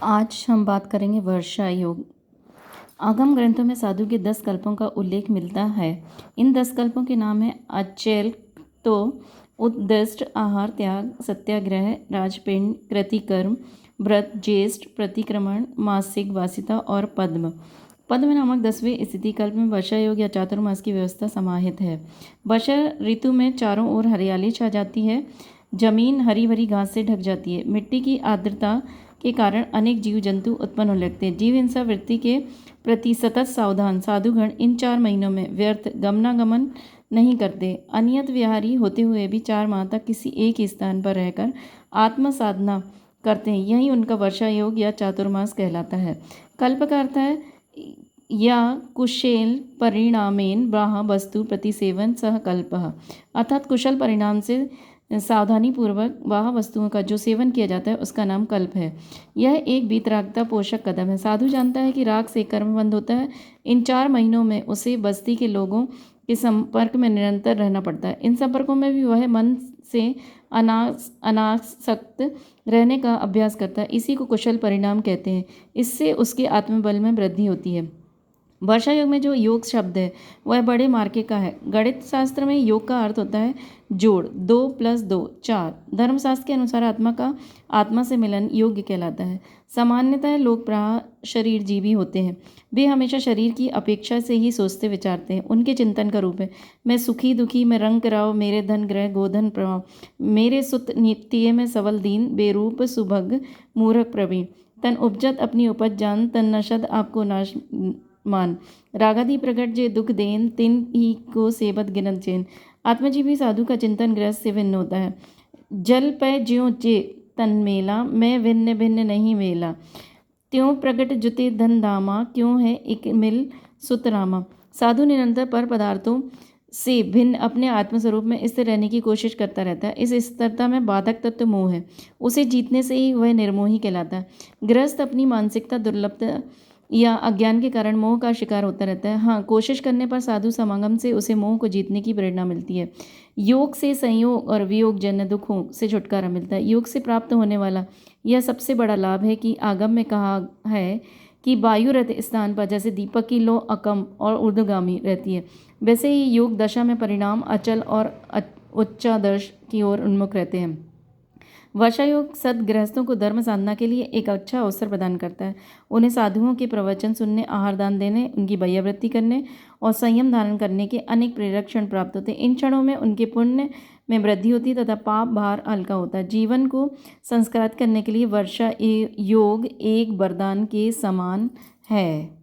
आज हम बात करेंगे वर्षा योग। आगम ग्रंथों में साधु के 10 कल्पों का उल्लेख मिलता है। इन 10 कल्पों के नाम है अचेल तो उद्दिष्ट, आहार त्याग, सत्याग्रह, राजपिंड, कृतिकर्म, व्रत, ज्येष्ठ, प्रतिक्रमण, मासिक, वासिता और पद्म। पद्म नामक 10वें स्थिति कल्प में वर्षा योग या चातुर्मास की व्यवस्था समाहित है। वर्षा ऋतु में चारों ओर हरियाली छा जाती है। जमीन हरी भरी घास से ढक जाती है। मिट्टी की आर्द्रता के कारण अनेक जीव जंतु उत्पन्न होने लगते हैं। जीव हिंसा वृत्ति के प्रति सतत सावधान साधुगण इन 4 महीनों में व्यर्थ गमनागमन नहीं करते। अनियत विहारी होते हुए भी 4 माह तक किसी एक स्थान पर रहकर आत्म साधना करते हैं। यही उनका वर्षा योग या चातुर्मास कहलाता है। कल्प का अर्थ है या कुशल परिणामेन ब्राह वस्तु प्रतिसेवन सह कल्पः, अर्थात कुशल परिणाम से सावधानी पूर्वक वाह वस्तुओं का जो सेवन किया जाता है उसका नाम कल्प है। यह एक वीतरागता पोषक कदम है। साधु जानता है कि राग से कर्म बंद होता है। इन 4 महीनों में उसे बस्ती के लोगों के संपर्क में निरंतर रहना पड़ता है। इन संपर्कों में भी वह मन से अनासक्त रहने का अभ्यास करता है। इसी को कुशल परिणाम कहते हैं। इससे उसके आत्मबल में वृद्धि होती है। वर्षा योग में जो योग शब्द है वह बड़े मार्के का है। गणित शास्त्र में योग का अर्थ होता है जोड़, 2 + 2 4। धर्मशास्त्र के अनुसार आत्मा का आत्मा से मिलन योग्य कहलाता है। सामान्यतः लोग प्राय शरीर जीवी होते हैं। वे हमेशा शरीर की अपेक्षा से ही सोचते विचारते हैं। उनके चिंतन का रूप है मैं सुखी दुखी, मैं रंग राव, मेरे धन ग्रह गोधन प्रभाव, मेरे सुत नित्य में सबल दीन, बेरूप सुभग मूर्ख प्रवीण, तन उपजत अपनी उपज जान, तन नशद आपको नाश मान, रागादि प्रकट जे दुख देन, तिन ही को सेबत गिनत चेन। आत्मजीवी साधु का चिंतन गृहस्थ से भिन्न होता है। जल पै ज्यों जे तन मेला, मैं भिन्न भिन्न नहीं मेला, त्यों प्रकट जुते धन धामा, क्यों है एक मिल सुतरामा। साधु निरंतर पर पदार्थों से भिन्न अपने आत्मस्वरूप में स्थिर रहने की कोशिश करता रहता है। इस स्थिरता में बाधक तत्व मोह है। उसे जीतने से ही वह निर्मोही कहलाता है। गृहस्थ अपनी मानसिकता दुर्लभता या अज्ञान के कारण मोह का शिकार होता रहता है। हाँ, कोशिश करने पर साधु समागम से उसे मोह को जीतने की प्रेरणा मिलती है। योग से संयोग और वियोग जन्य दुखों से छुटकारा मिलता है। योग से प्राप्त होने वाला यह सबसे बड़ा लाभ है कि आगम में कहा है कि वायुरत स्थान पर जैसे दीपक की लौ अकम और ऊर्ध्वगामी रहती है, वैसे ही योग दशा में परिणाम अचल और उच्चादर्श की ओर उन्मुख रहते हैं। वर्षा योग सदगृहस्थों को धर्म साधना के लिए एक अच्छा अवसर प्रदान करता है। उन्हें साधुओं के प्रवचन सुनने, आहार दान देने, उनकी वैयावृत्ति करने और संयम धारण करने के अनेक प्रेरक क्षण प्राप्त होते हैं। इन क्षणों में उनके पुण्य में वृद्धि होती है तथा पाप भार हल्का होता है। जीवन को संस्कारित करने के लिए वर्षा योग एक वरदान के समान है।